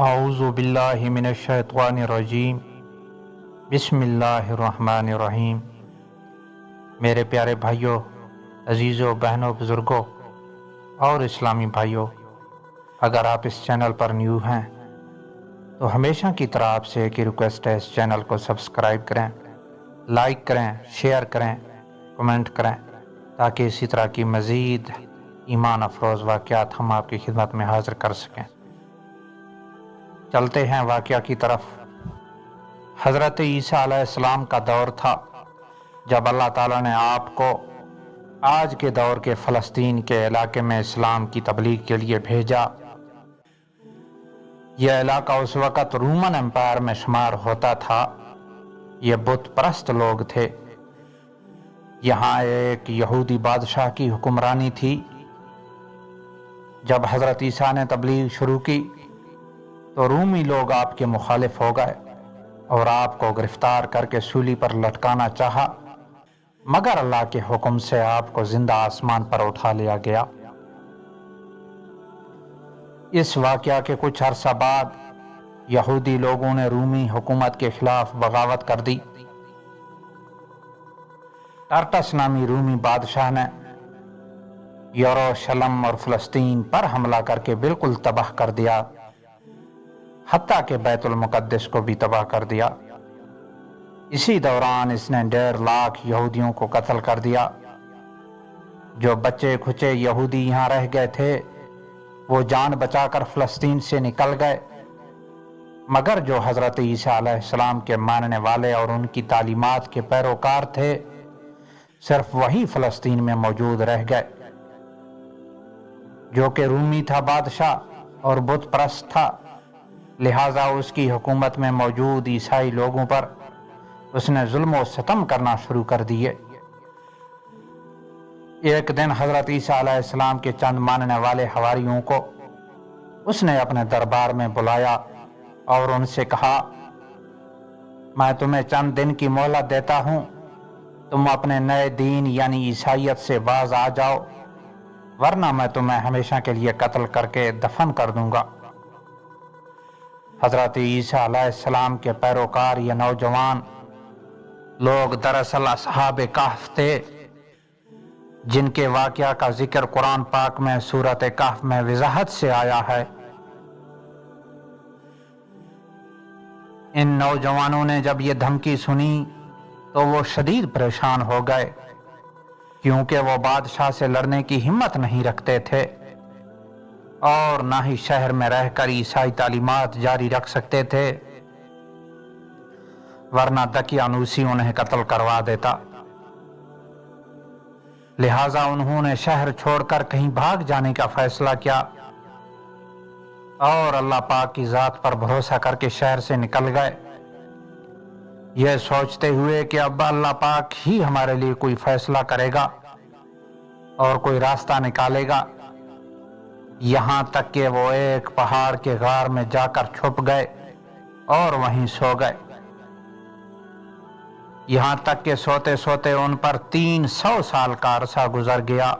اعوذ باللہ من الشیطان الرجیم بسم اللہ الرحمن الرحیم۔ میرے پیارے بھائیوں، عزیزوں، بہنوں، بزرگوں اور اسلامی بھائیوں، اگر آپ اس چینل پر نیو ہیں تو ہمیشہ کی طرح آپ سے ایک ہی ریکویسٹ ہے، اس چینل کو سبسکرائب کریں، لائک کریں، شیئر کریں، کمنٹ کریں، تاکہ اسی طرح کی مزید ایمان افروز واقعات ہم آپ کی خدمت میں حاضر کر سکیں۔ چلتے ہیں واقعہ کی طرف۔ حضرت عیسیٰ علیہ السلام کا دور تھا جب اللہ تعالیٰ نے آپ کو آج کے دور کے فلسطین کے علاقے میں اسلام کی تبلیغ کے لیے بھیجا۔ یہ علاقہ اس وقت رومن امپائر میں شمار ہوتا تھا۔ یہ بت پرست لوگ تھے۔ یہاں ایک یہودی بادشاہ کی حکمرانی تھی۔ جب حضرت عیسیٰ نے تبلیغ شروع کی تو رومی لوگ آپ کے مخالف ہو گئے اور آپ کو گرفتار کر کے سولی پر لٹکانا چاہا، مگر اللہ کے حکم سے آپ کو زندہ آسمان پر اٹھا لیا گیا۔ اس واقعہ کے کچھ عرصہ بعد یہودی لوگوں نے رومی حکومت کے خلاف بغاوت کر دی۔ ٹارٹس نامی رومی بادشاہ نے یروشلم اور فلسطین پر حملہ کر کے بالکل تباہ کر دیا، حتیٰ کہ بیت المقدس کو بھی تباہ کر دیا۔ اسی دوران اس نے 1.5 لاکھ یہودیوں کو قتل کر دیا۔ جو بچے کھچے یہودی یہاں رہ گئے تھے وہ جان بچا کر فلسطین سے نکل گئے، مگر جو حضرت عیسیٰ علیہ السلام کے ماننے والے اور ان کی تعلیمات کے پیروکار تھے صرف وہی فلسطین میں موجود رہ گئے۔ جو کہ رومی تھا بادشاہ اور بت پرست تھا، لہٰذا اس کی حکومت میں موجود عیسائی لوگوں پر اس نے ظلم و ستم کرنا شروع کر دیے۔ ایک دن حضرت عیسیٰ علیہ السلام کے چند ماننے والے حواریوں کو اس نے اپنے دربار میں بلایا اور ان سے کہا، میں تمہیں چند دن کی مہلت دیتا ہوں، تم اپنے نئے دین یعنی عیسائیت سے باز آ جاؤ، ورنہ میں تمہیں ہمیشہ کے لیے قتل کر کے دفن کر دوں گا۔ حضرت عیسیٰ علیہ السلام کے پیروکار یہ نوجوان لوگ دراصل اصحاب کہف تھے، جن کے واقعہ کا ذکر قرآن پاک میں سورۃ کہف میں وضاحت سے آیا ہے۔ ان نوجوانوں نے جب یہ دھمکی سنی تو وہ شدید پریشان ہو گئے، کیونکہ وہ بادشاہ سے لڑنے کی ہمت نہیں رکھتے تھے اور نہ ہی شہر میں رہ کر عیسائی تعلیمات جاری رکھ سکتے تھے، ورنہ دقیانوسی انہیں قتل کروا دیتا۔ لہٰذا انہوں نے شہر چھوڑ کر کہیں بھاگ جانے کا فیصلہ کیا اور اللہ پاک کی ذات پر بھروسہ کر کے شہر سے نکل گئے، یہ سوچتے ہوئے کہ اب اللہ پاک ہی ہمارے لیے کوئی فیصلہ کرے گا اور کوئی راستہ نکالے گا۔ یہاں تک کہ وہ ایک پہاڑ کے غار میں جا کر چھپ گئے اور وہیں سو گئے۔ یہاں تک کہ سوتے سوتے ان پر 300 سال کا عرصہ گزر گیا۔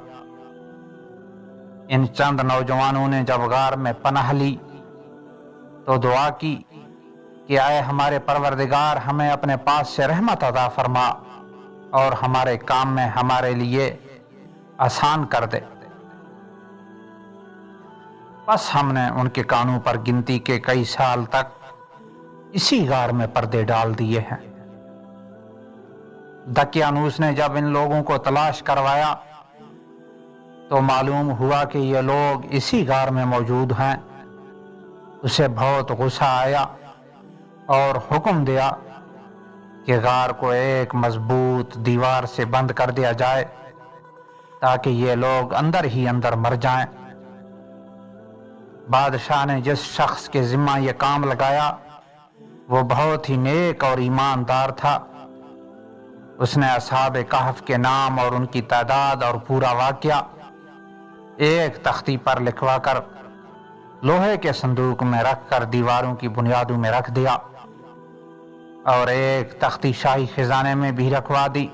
ان چند نوجوانوں نے جب غار میں پناہ لی تو دعا کی کہ اے ہمارے پروردگار، ہمیں اپنے پاس سے رحمت عطا فرما اور ہمارے کام میں ہمارے لیے آسان کر دے۔ بس ہم نے ان کے کانوں پر گنتی کے کئی سال تک اسی غار میں پردے ڈال دیے ہیں۔ دقیانوس نے جب ان لوگوں کو تلاش کروایا تو معلوم ہوا کہ یہ لوگ اسی غار میں موجود ہیں۔ اسے بہت غصہ آیا اور حکم دیا کہ غار کو ایک مضبوط دیوار سے بند کر دیا جائے تاکہ یہ لوگ اندر ہی اندر مر جائیں۔ بادشاہ نے جس شخص کے ذمہ یہ کام لگایا وہ بہت ہی نیک اور ایماندار تھا۔ اس نے اصحاب کہف کے نام اور ان کی تعداد اور پورا واقعہ ایک تختی پر لکھوا کر لوہے کے صندوق میں رکھ کر دیواروں کی بنیادوں میں رکھ دیا اور ایک تختی شاہی خزانے میں بھی رکھوا دی۔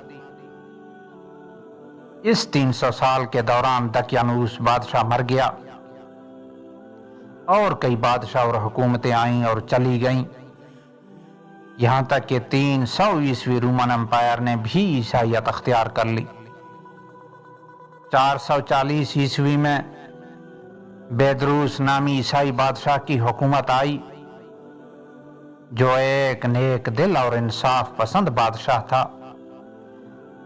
اس 300 سال کے دوران دقیانوس بادشاہ مر گیا اور کئی بادشاہ اور حکومتیں آئیں اور چلی گئیں، یہاں تک کہ 300 عیسوی رومن امپائر نے بھی عیسائیت اختیار کر لی۔ 440 عیسوی میں بیدروس نامی عیسائی بادشاہ کی حکومت آئی، جو ایک نیک دل اور انصاف پسند بادشاہ تھا۔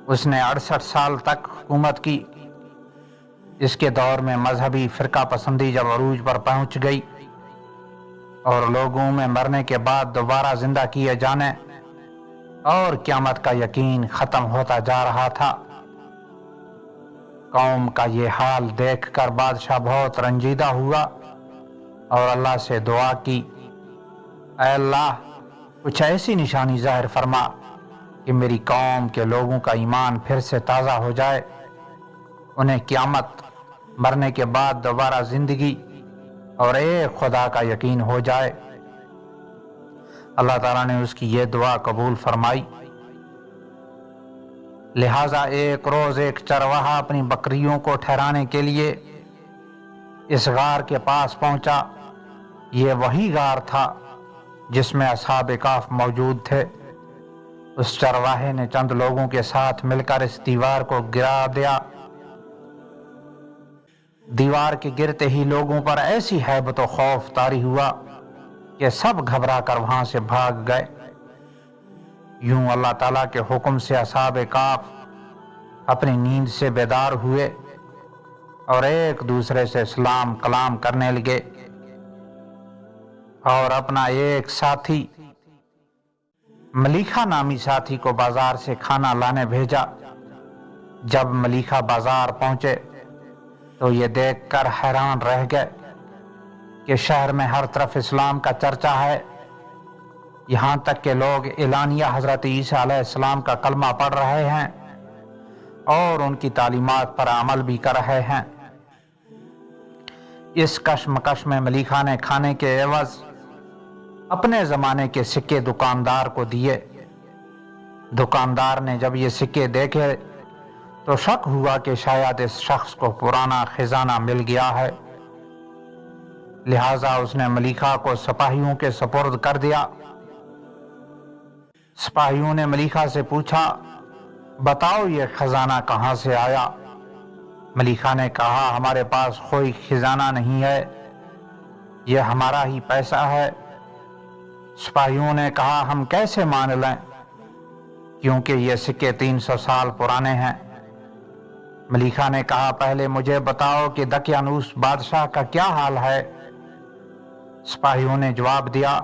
اس نے 68 سال تک حکومت کی۔ اس کے دور میں مذہبی فرقہ پسندی جب عروج پر پہنچ گئی اور لوگوں میں مرنے کے بعد دوبارہ زندہ کیے جانے اور قیامت کا یقین ختم ہوتا جا رہا تھا۔ قوم کا یہ حال دیکھ کر بادشاہ بہت رنجیدہ ہوا اور اللہ سے دعا کی، اے اللہ، کچھ ایسی نشانی ظاہر فرما کہ میری قوم کے لوگوں کا ایمان پھر سے تازہ ہو جائے، انہیں قیامت، مرنے کے بعد دوبارہ زندگی اور ایک خدا کا یقین ہو جائے۔ اللہ تعالیٰ نے اس کی یہ دعا قبول فرمائی۔ لہٰذا ایک روز ایک چرواہا اپنی بکریوں کو ٹھہرانے کے لیے اس غار کے پاس پہنچا۔ یہ وہی غار تھا جس میں اصحاب کہف موجود تھے۔ اس چرواہے نے چند لوگوں کے ساتھ مل کر اس دیوار کو گرا دیا۔ دیوار کے گرتے ہی لوگوں پر ایسی ہیبت و خوف طاری ہوا کہ سب گھبرا کر وہاں سے بھاگ گئے۔ یوں اللہ تعالیٰ کے حکم سے اصحاب کہف اپنی نیند سے بیدار ہوئے اور ایک دوسرے سے سلام کلام کرنے لگے اور اپنا ایک ساتھی، ملیخا نامی ساتھی کو بازار سے کھانا لانے بھیجا۔ جب ملیخا بازار پہنچے تو یہ دیکھ کر حیران رہ گئے کہ شہر میں ہر طرف اسلام کا چرچا ہے، یہاں تک کہ لوگ اعلانیہ حضرت عیسیٰ علیہ السلام کا کلمہ پڑھ رہے ہیں اور ان کی تعلیمات پر عمل بھی کر رہے ہیں۔ اس کشمکش میں ملیخا نے کھانے کے عوض اپنے زمانے کے سکے دکاندار کو دیے۔ دکاندار نے جب یہ سکے دیکھے تو شک ہوا کہ شاید اس شخص کو پرانا خزانہ مل گیا ہے، لہٰذا اس نے ملیخا کو سپاہیوں کے سپرد کر دیا۔ سپاہیوں نے ملیخا سے پوچھا، بتاؤ یہ خزانہ کہاں سے آیا؟ ملیخا نے کہا، ہمارے پاس کوئی خزانہ نہیں ہے، یہ ہمارا ہی پیسہ ہے۔ سپاہیوں نے کہا، ہم کیسے مان لیں کیونکہ یہ سکے 300 سال پرانے ہیں۔ ملیخا نے کہا، پہلے مجھے بتاؤ کہ دقیانوس بادشاہ کا کیا حال ہے؟ سپاہیوں نے جواب دیا،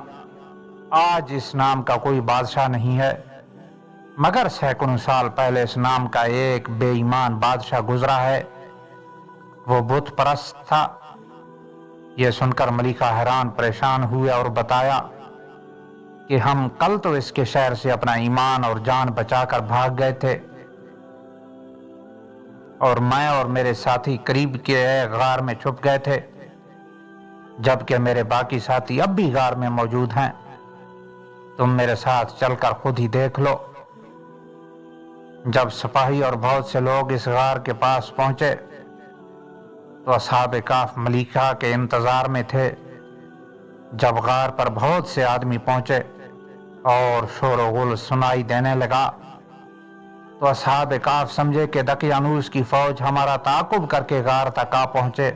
آج اس نام کا کوئی بادشاہ نہیں ہے، مگر سینکڑوں سال پہلے اس نام کا ایک بے ایمان بادشاہ گزرا ہے، وہ بت پرست تھا۔ یہ سن کر ملیخا حیران پریشان ہوئے اور بتایا کہ ہم کل تو اس کے شہر سے اپنا ایمان اور جان بچا کر بھاگ گئے تھے، اور میں اور میرے ساتھی قریب کے ایک غار میں چھپ گئے تھے، جبکہ میرے باقی ساتھی اب بھی غار میں موجود ہیں۔ تم میرے ساتھ چل کر خود ہی دیکھ لو۔ جب سپاہی اور بہت سے لوگ اس غار کے پاس پہنچے تو اصحاب کہف ملیخا کے انتظار میں تھے۔ جب غار پر بہت سے آدمی پہنچے اور شور و غل سنائی دینے لگا تو اصحاب کہف سمجھے کہ دقیانوس کی فوج ہمارا تعاقب کر کے غار تک آ پہنچے،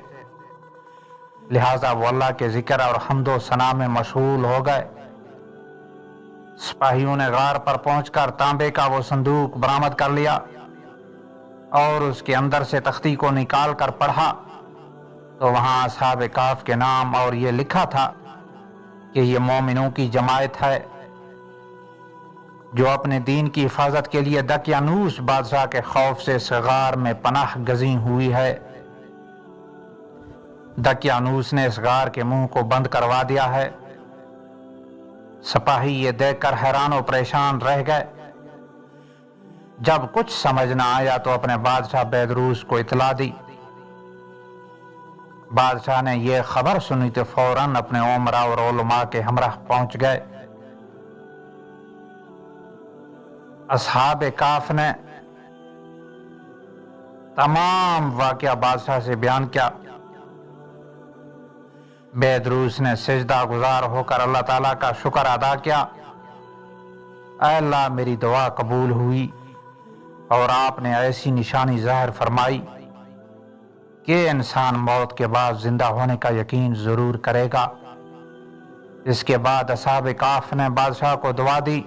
لہٰذا وہ اللہ کے ذکر اور حمد و ثنا میں مشغول ہو گئے۔ سپاہیوں نے غار پر پہنچ کر تانبے کا وہ صندوق برآمد کر لیا اور اس کے اندر سے تختی کو نکال کر پڑھا تو وہاں اصحاب کہف کے نام اور یہ لکھا تھا کہ یہ مومنوں کی جماعت ہے جو اپنے دین کی حفاظت کے لیے دقیانوس بادشاہ کے خوف سے اس غار میں پناہ گزین ہوئی ہے۔ دقیانوس نے اس غار کے منہ کو بند کروا دیا ہے۔ سپاہی یہ دیکھ کر حیران و پریشان رہ گئے۔ جب کچھ سمجھ نہ آیا تو اپنے بادشاہ بیدروس کو اطلاع دی۔ بادشاہ نے یہ خبر سنی تو فوراً اپنے امراء اور علماء کے ہمراہ پہنچ گئے۔ اصحاب کہف نے تمام واقعہ بادشاہ سے بیان کیا۔ بیدروس نے سجدہ گزار ہو کر اللہ تعالیٰ کا شکر ادا کیا، اے اللہ میری دعا قبول ہوئی اور آپ نے ایسی نشانی ظاہر فرمائی کہ انسان موت کے بعد زندہ ہونے کا یقین ضرور کرے گا۔ اس کے بعد اصحاب کہف نے بادشاہ کو دعا دی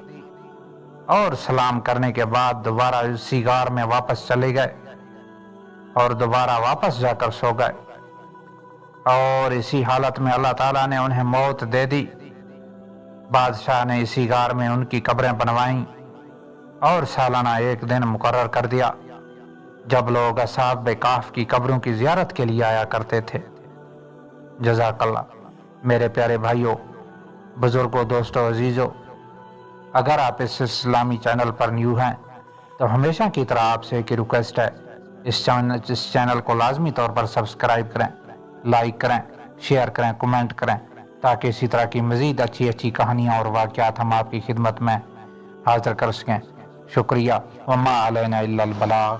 اور سلام کرنے کے بعد دوبارہ اسی غار میں واپس چلے گئے اور دوبارہ واپس جا کر سو گئے، اور اسی حالت میں اللہ تعالیٰ نے انہیں موت دے دی۔ بادشاہ نے اسی غار میں ان کی قبریں بنوائیں اور سالانہ ایک دن مقرر کر دیا جب لوگ اصحاب کہف کی قبروں کی زیارت کے لیے آیا کرتے تھے۔ جزاک اللہ۔ میرے پیارے بھائیوں، بزرگوں، دوستوں، عزیزوں، اگر آپ اس اسلامی چینل پر نیو ہیں تو ہمیشہ کی طرح آپ سے ایک ریکویسٹ ہے، اس چینل کو لازمی طور پر سبسکرائب کریں، لائک کریں، شیئر کریں، کمنٹ کریں، تاکہ اسی طرح کی مزید اچھی اچھی کہانیاں اور واقعات ہم آپ کی خدمت میں حاضر کر سکیں۔ شکریہ۔ وما علینا الا البلاغ۔